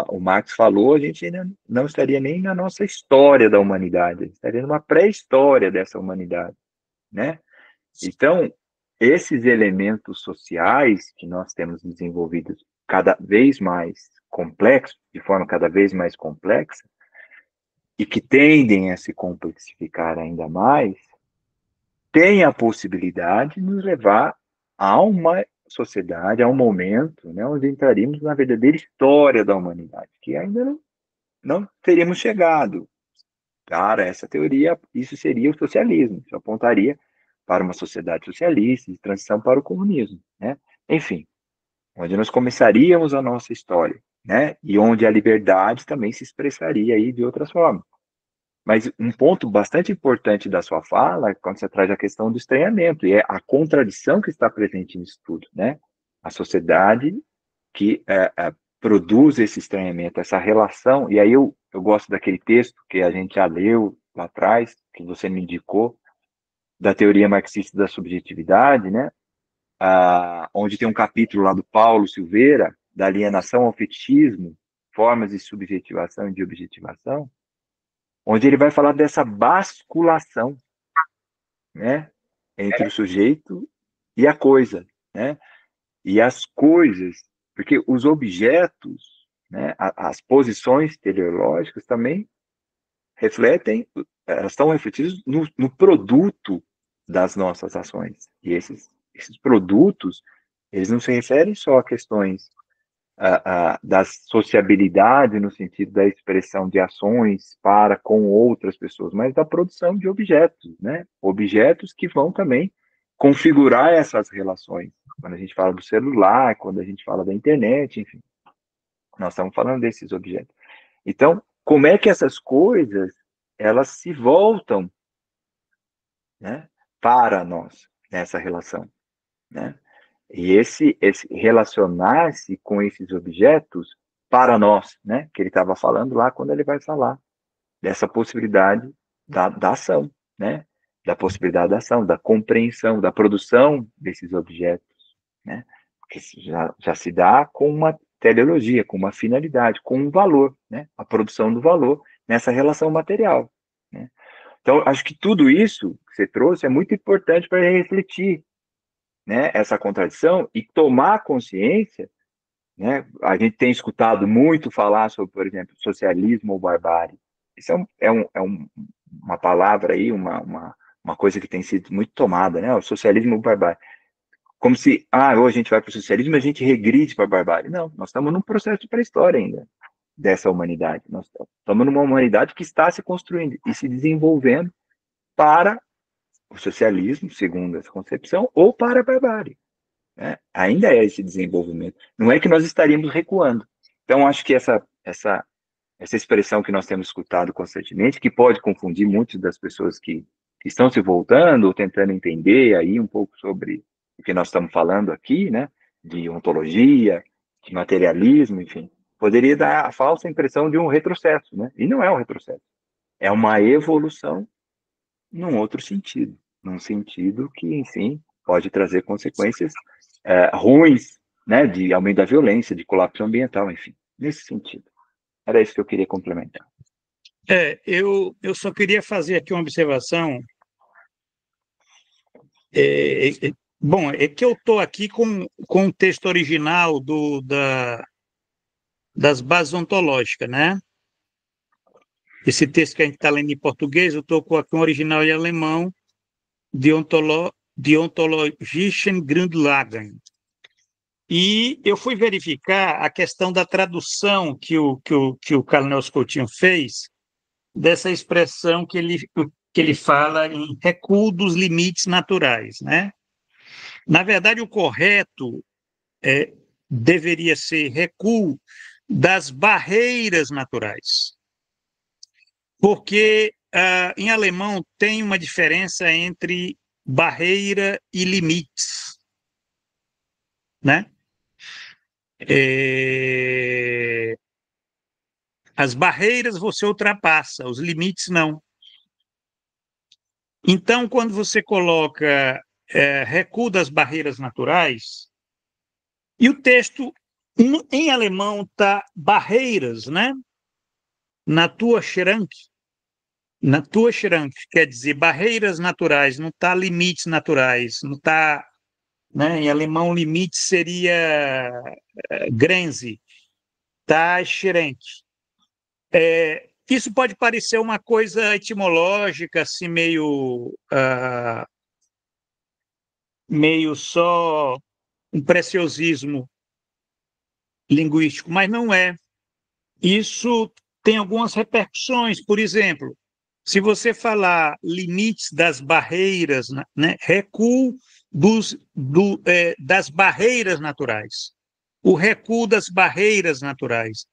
o Marx falou, a gente ainda não estaria nem na nossa história da humanidade, a gente estaria numa pré-história dessa humanidade, né? Então, esses elementos sociais que nós temos desenvolvidos cada vez mais complexos, de forma cada vez mais complexa, e que tendem a se complexificar ainda mais, tem a possibilidade de nos levar a uma sociedade, a um momento, né, onde entraríamos na verdadeira história da humanidade, que ainda não teríamos chegado. Cara, essa teoria, isso seria o socialismo, isso apontaria para uma sociedade socialista, de transição para o comunismo, né? Enfim, onde nós começaríamos a nossa história, né? E onde a liberdade também se expressaria aí de outras formas. Mas um ponto bastante importante da sua fala é quando você traz a questão do estranhamento, e é a contradição que está presente nisso tudo, né? A sociedade que produz esse estranhamento, essa relação, e aí eu gosto daquele texto que a gente já leu lá atrás, que você me indicou, da teoria marxista da subjetividade, né? Onde tem um capítulo lá do Paulo Silveira, da alienação ao fetichismo, formas de subjetivação e de objetivação, onde ele vai falar dessa basculação, né, entre o sujeito e a coisa, né? E as coisas, porque os objetos, né, as posições teleológicas também refletem, elas estão refletidas no produto das nossas ações. E esses produtos, eles não se referem só a questões da sociabilidade no sentido da expressão de ações para com outras pessoas, mas da produção de objetos, né? Objetos que vão também configurar essas relações. Quando a gente fala do celular, quando a gente fala da internet, enfim, nós estamos falando desses objetos. Então, como é que essas coisas elas se voltam, né, para nós nessa relação, né? E esse relacionar-se com esses objetos para nós, né? Que ele estava falando lá quando ele vai falar dessa possibilidade da ação, né? Da possibilidade da ação, da compreensão, da produção desses objetos, né? Que já se dá com uma teleologia, com uma finalidade, com um valor, né? A produção do valor nessa relação material, né? Então, acho que tudo isso que você trouxe é muito importante para refletir, né, essa contradição e tomar consciência, né? A gente tem escutado muito falar sobre, por exemplo, socialismo ou barbárie. Isso uma palavra aí, uma coisa que tem sido muito tomada, né? O socialismo ou barbárie. Como se, hoje a gente vai para o socialismo e a gente regride para a barbárie. Não, nós estamos num processo de pré-história ainda dessa humanidade. Nós estamos numa humanidade que está se construindo e se desenvolvendo para o socialismo, segundo essa concepção, ou para a barbárie. Né? Ainda é esse desenvolvimento. Não é que nós estaríamos recuando. Então, acho que essa expressão que nós temos escutado constantemente, que pode confundir muitas das pessoas que estão se voltando ou tentando entender aí um pouco sobre o que nós estamos falando aqui, né? De ontologia, de materialismo, enfim, poderia dar a falsa impressão de um retrocesso, né? E não é um retrocesso. É uma evolução num outro sentido, num sentido que, enfim, pode trazer consequências ruins, né, de aumento da violência, de colapso ambiental, enfim, nesse sentido. Era isso que eu queria complementar. Eu só queria fazer aqui uma observação. Bom, é que eu estou aqui com o texto original das bases ontológicas, né? Esse texto que a gente está lendo em português, eu estou com o original em alemão, Deontologischen Grundlagen. E eu fui verificar a questão da tradução que o Carl Nelson Coutinho fez dessa expressão que ele fala em recuo dos limites naturais, né? Na verdade, o correto deveria ser recuo das barreiras naturais, porque em alemão tem uma diferença entre barreira e limites, né? As barreiras você ultrapassa, os limites não. Então, quando você coloca recuo das barreiras naturais, e o texto em alemão está barreiras, né? Naturschrank, quer dizer barreiras naturais, não está limites naturais, não está, né? Em alemão limite seria Grenze, tá Schrank. Isso pode parecer uma coisa etimológica, assim, meio só um preciosismo linguístico, mas não é. Isso tem algumas repercussões. Por exemplo, se você falar limites das barreiras, né, recuo das barreiras naturais, o recuo das barreiras naturais,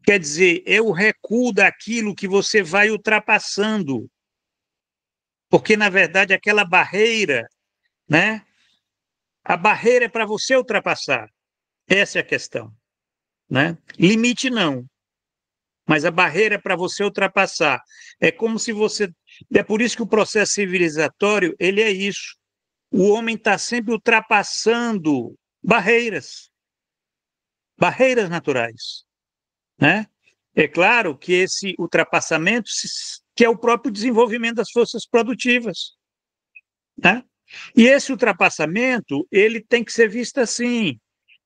quer dizer, é o recuo daquilo que você vai ultrapassando, porque, na verdade, aquela barreira, né, a barreira é para você ultrapassar, essa é a questão, né? Limite não, mas a barreira é para você ultrapassar. É como se você... É por isso que o processo civilizatório, ele é isso. O homem está sempre ultrapassando barreiras naturais, né? É claro que esse ultrapassamento, que é o próprio desenvolvimento das forças produtivas, né? E esse ultrapassamento, ele tem que ser visto assim,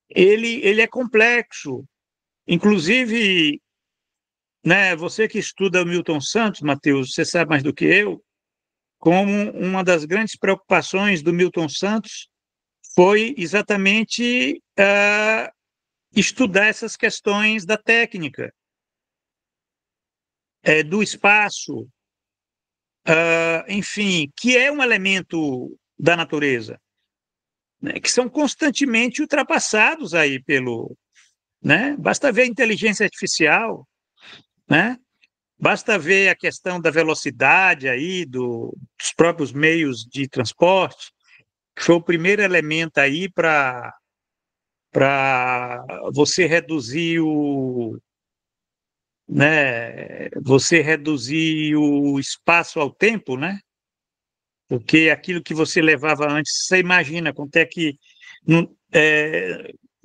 ele é complexo. Inclusive, né, você que estuda o Milton Santos, Matheus, você sabe mais do que eu, como uma das grandes preocupações do Milton Santos foi exatamente estudar essas questões da técnica, do espaço, enfim, que é um elemento da natureza, né, que são constantemente ultrapassados aí pelo... Né? Basta ver a inteligência artificial, né? Basta ver a questão da velocidade aí dos próprios meios de transporte, que foi o primeiro elemento aí para você reduzir o espaço ao tempo, né? Porque aquilo que você levava antes, você imagina quanto é que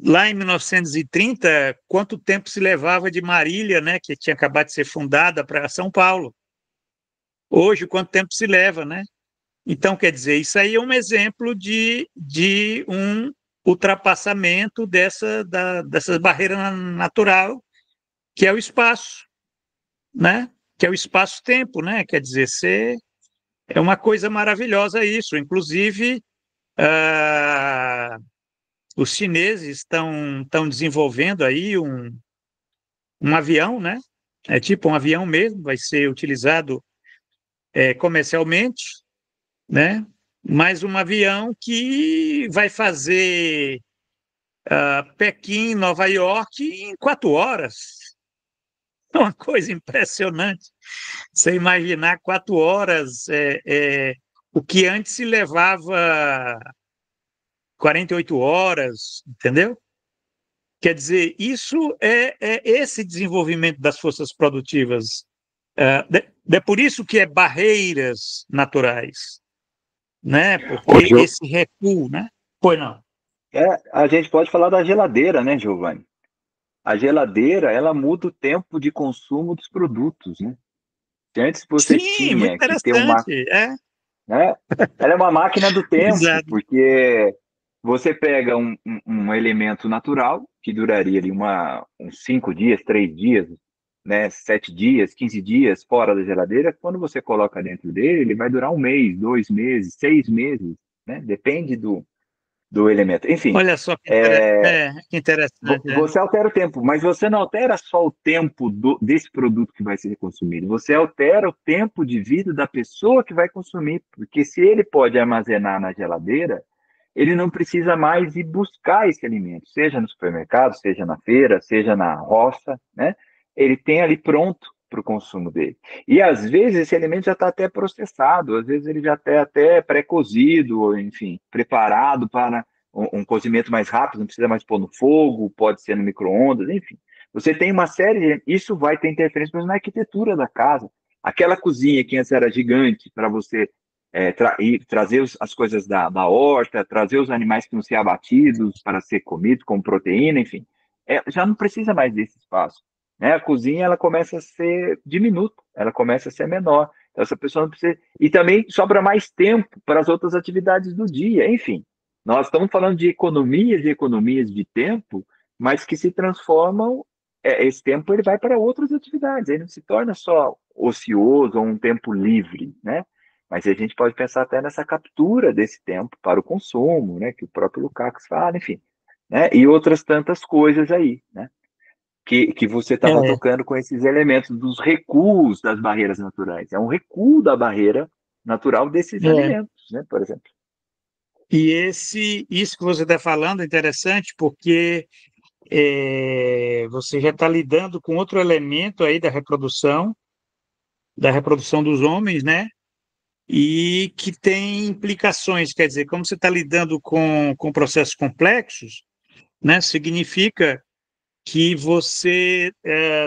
lá em 1930, quanto tempo se levava de Marília, né, que tinha acabado de ser fundada, para São Paulo? Hoje, quanto tempo se leva, né? Então, quer dizer, isso aí é um exemplo de um ultrapassamento dessas barreiras natural, que é o espaço, né? Que é o espaço-tempo, né? Quer dizer, é uma coisa maravilhosa isso. Inclusive, os chineses estão desenvolvendo aí um avião, né? É tipo um avião mesmo, vai ser utilizado comercialmente, né? Mas um avião que vai fazer Pequim, Nova York em 4 horas. É uma coisa impressionante. Você imaginar 4 horas, o que antes se levava 48 horas, entendeu? Quer dizer, isso é esse desenvolvimento das forças produtivas. É por isso que é barreiras naturais, né? Porque esse recuo, né? Pois não. A gente pode falar da geladeira, né, Giovanni? A geladeira, ela muda o tempo de consumo dos produtos, né? Se antes você Sim, muito tinha que ter uma... interessante. Né? Ela é uma máquina do tempo, Exato. porque você pega um elemento natural, que duraria ali uns 5 dias, 3 dias, né, 7 dias, 15 dias fora da geladeira, quando você coloca dentro dele, ele vai durar 1 mês, 2 meses, 6 meses, né? Depende do elemento. Enfim, Olha só é, que interessante, né? você altera o tempo, mas você não altera só o tempo desse produto que vai ser consumido, você altera o tempo de vida da pessoa que vai consumir, porque se ele pode armazenar na geladeira, ele não precisa mais ir buscar esse alimento, seja no supermercado, seja na feira, seja na roça, né? Ele tem ali pronto para o consumo dele. E às vezes esse alimento já está até processado, às vezes ele já está até pré-cozido, ou enfim, preparado para um cozimento mais rápido, não precisa mais pôr no fogo, pode ser no micro-ondas, enfim. Você tem uma série, isso vai ter interferência na arquitetura da casa. Aquela cozinha que antes era gigante para você trazer as coisas da horta, trazer os animais que não ser abatidos para ser comidos como proteína, enfim, já não precisa mais desse espaço. Né? A cozinha ela começa a ser diminuta, ela começa a ser menor. Então, essa pessoa não precisa. E também sobra mais tempo para as outras atividades do dia, enfim. Nós estamos falando de economias de tempo, mas que se transformam, esse tempo ele vai para outras atividades, ele não se torna só ocioso ou um tempo livre, né? Mas a gente pode pensar até nessa captura desse tempo para o consumo, né? Que o próprio Lukács fala, enfim, né? E outras tantas coisas aí, né? Que você estava É, tocando com esses elementos dos recuos das barreiras naturais. É um recuo da barreira natural desses é. alimentos, né? Por exemplo. E isso que você está falando é interessante porque você já está lidando com outro elemento aí da reprodução dos homens, né? E que tem implicações, quer dizer, como você está lidando com processos complexos, né? Significa que você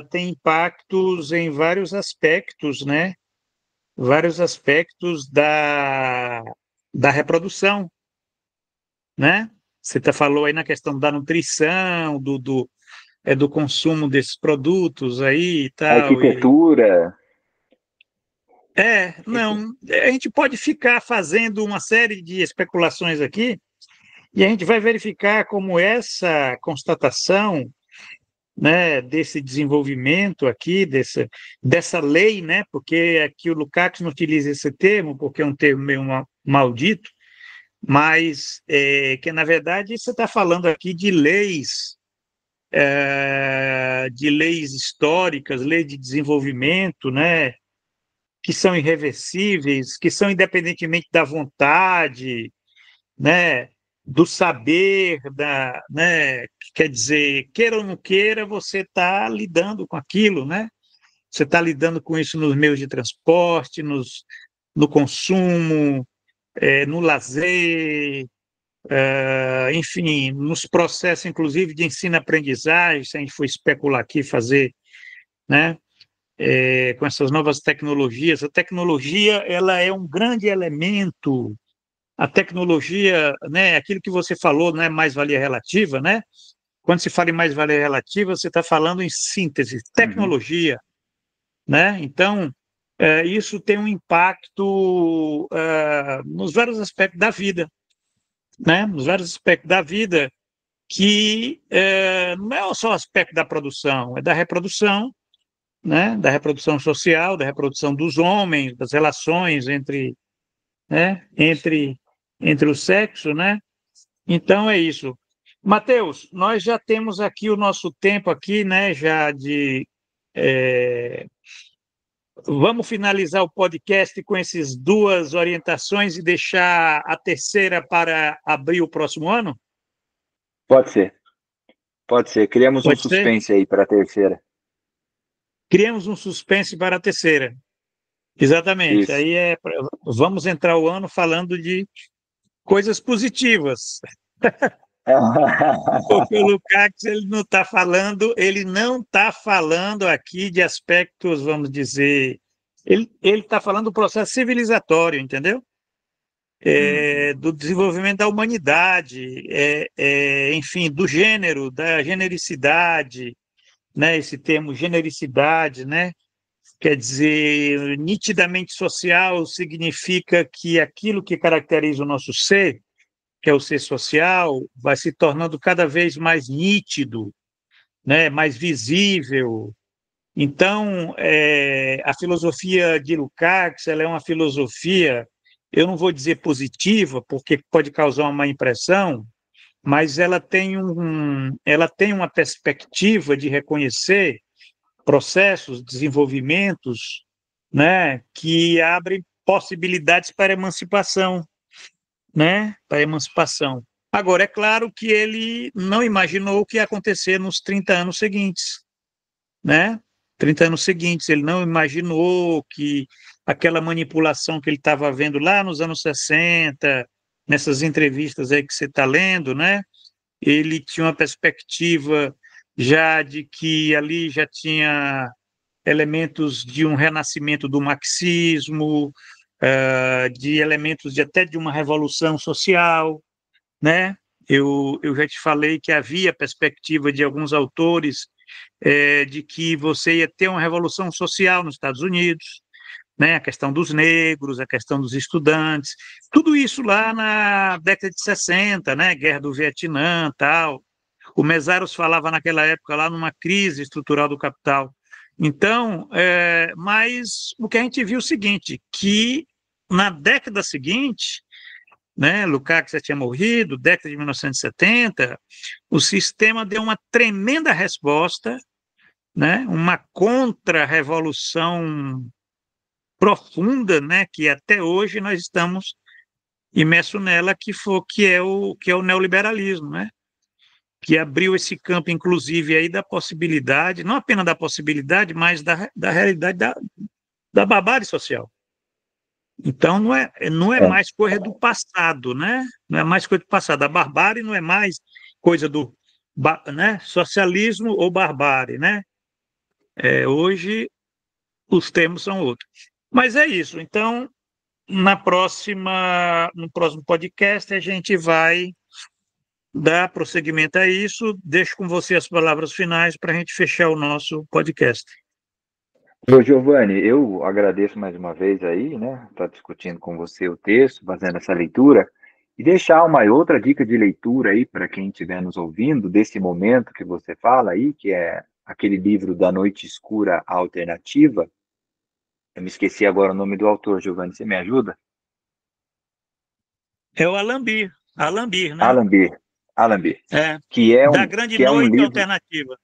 tem impactos em vários aspectos, né? Vários aspectos da reprodução, né? Você falou aí na questão da nutrição, do consumo desses produtos aí e tal. Arquitetura, enfim. Não, a gente pode ficar fazendo uma série de especulações aqui e a gente vai verificar como essa constatação, né, desse desenvolvimento aqui, dessa lei, né, porque aqui o Lukács não utiliza esse termo, porque é um termo meio maldito, mas que, na verdade, você está falando aqui de leis históricas, leis de desenvolvimento, né, que são irreversíveis, que são independentemente da vontade, né, do saber, né, quer dizer, queira ou não queira, você está lidando com aquilo, né? Você está lidando com isso nos meios de transporte, no consumo, no lazer, enfim, nos processos, inclusive, de ensino-aprendizagem, se a gente for especular aqui, fazer, né, com essas novas tecnologias. A tecnologia, ela é um grande elemento. A tecnologia, né, aquilo que você falou, né, mais-valia relativa, né? Quando se fala em mais-valia relativa, você está falando em síntese, Uhum. tecnologia, né? Então, isso tem um impacto nos vários aspectos da vida, né? Nos vários aspectos da vida que não é só o aspecto da produção, é da reprodução, né? Da reprodução social, da reprodução dos homens, das relações né? Entre o sexo, né? Então é isso. Mateus, nós já temos aqui o nosso tempo aqui, né? Já de vamos finalizar o podcast com essas duas orientações e deixar a terceira para abrir o próximo ano? Pode ser, pode ser. Criamos um Pode ser? suspense aí para a terceira. Criamos um suspense para a terceira. Exatamente. Isso. Aí vamos entrar o ano falando de coisas positivas. Porque o Lukács ele não está falando aqui de aspectos, vamos dizer, ele está falando do processo civilizatório, entendeu? Uhum. Do desenvolvimento da humanidade, enfim, do gênero, da genericidade, né? Esse termo genericidade, né? Quer dizer, nitidamente social significa que aquilo que caracteriza o nosso ser, que é o ser social, vai se tornando cada vez mais nítido, né? Mais visível, Então, a filosofia de Lukács, ela é uma filosofia, eu não vou dizer positiva, porque pode causar uma má impressão, mas ela tem uma perspectiva de reconhecer processos, desenvolvimentos, né, que abrem possibilidades para a emancipação, né, para a emancipação. Agora, é claro que ele não imaginou o que ia acontecer nos 30 anos seguintes, né? 30 anos seguintes, ele não imaginou que aquela manipulação que ele estava vendo lá nos anos 60, nessas entrevistas aí que você está lendo, né? Ele tinha uma perspectiva já de que ali já tinha elementos de um renascimento do marxismo, de elementos de até de uma revolução social, né? Eu já te falei que havia perspectiva de alguns autores de que você ia ter uma revolução social nos Estados Unidos, né? A questão dos negros, a questão dos estudantes, tudo isso lá na década de 60, né? Guerra do Vietnã, tal. O Mesaros falava naquela época lá numa crise estrutural do capital. Então, mas o que a gente viu é o seguinte, que na década seguinte, né, Lukács já tinha morrido, década de 1970, o sistema deu uma tremenda resposta, né, uma contra-revolução profunda, né, que até hoje nós estamos imersos nela, que é o neoliberalismo, né, que abriu esse campo, inclusive, aí da possibilidade, não apenas da possibilidade, mas da realidade da barbárie social. Então, não é É, mais coisa do passado, né? Não é mais coisa do passado. A barbárie não é mais coisa do, né? Socialismo ou barbárie, né? Hoje, os termos são outros. Mas é isso. Então, no próximo podcast, a gente vai dar prosseguimento a isso. Deixo com você as palavras finais para a gente fechar o nosso podcast. Ô, Giovanni, eu agradeço mais uma vez aí, né? Estar discutindo com você o texto, fazendo essa leitura, e deixar uma outra dica de leitura aí para quem estiver nos ouvindo, desse momento que você fala aí, que é aquele livro da Noite Escura Alternativa. Eu me esqueci agora o nome do autor, Giovanni, você me ajuda? É o Alambir, né? Alan Beer, Alan Beer, É, da Grande que é um Noite livro Alternativa.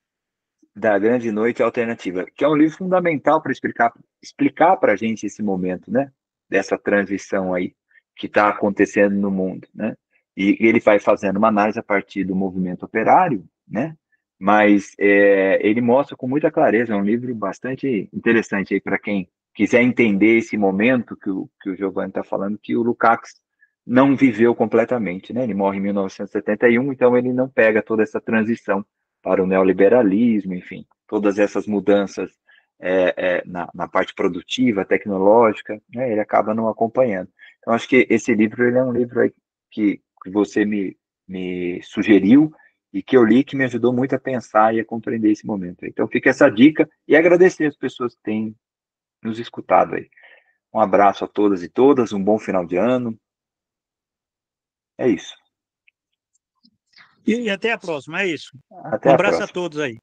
da Grande Noite Alternativa, que é um livro fundamental para explicar para a gente esse momento, né? Dessa transição aí que está acontecendo no mundo, né? E ele vai fazendo uma análise a partir do movimento operário, né? Mas ele mostra com muita clareza, é um livro bastante interessante aí para quem quiser entender esse momento que o Giovanni está falando, que o Lukács não viveu completamente, né? Ele morre em 1971, então ele não pega toda essa transição para o neoliberalismo, enfim, todas essas mudanças na parte produtiva, tecnológica, né, ele acaba não acompanhando. Então, acho que esse livro ele é um livro aí que você me sugeriu e que eu li que me ajudou muito a pensar e a compreender esse momento. Então, fica essa dica e agradecer as pessoas que têm nos escutado aí. Um abraço a todas e todas, um bom final de ano. É isso. E até a próxima, é isso. Um Até a abraço a próxima. todos aí.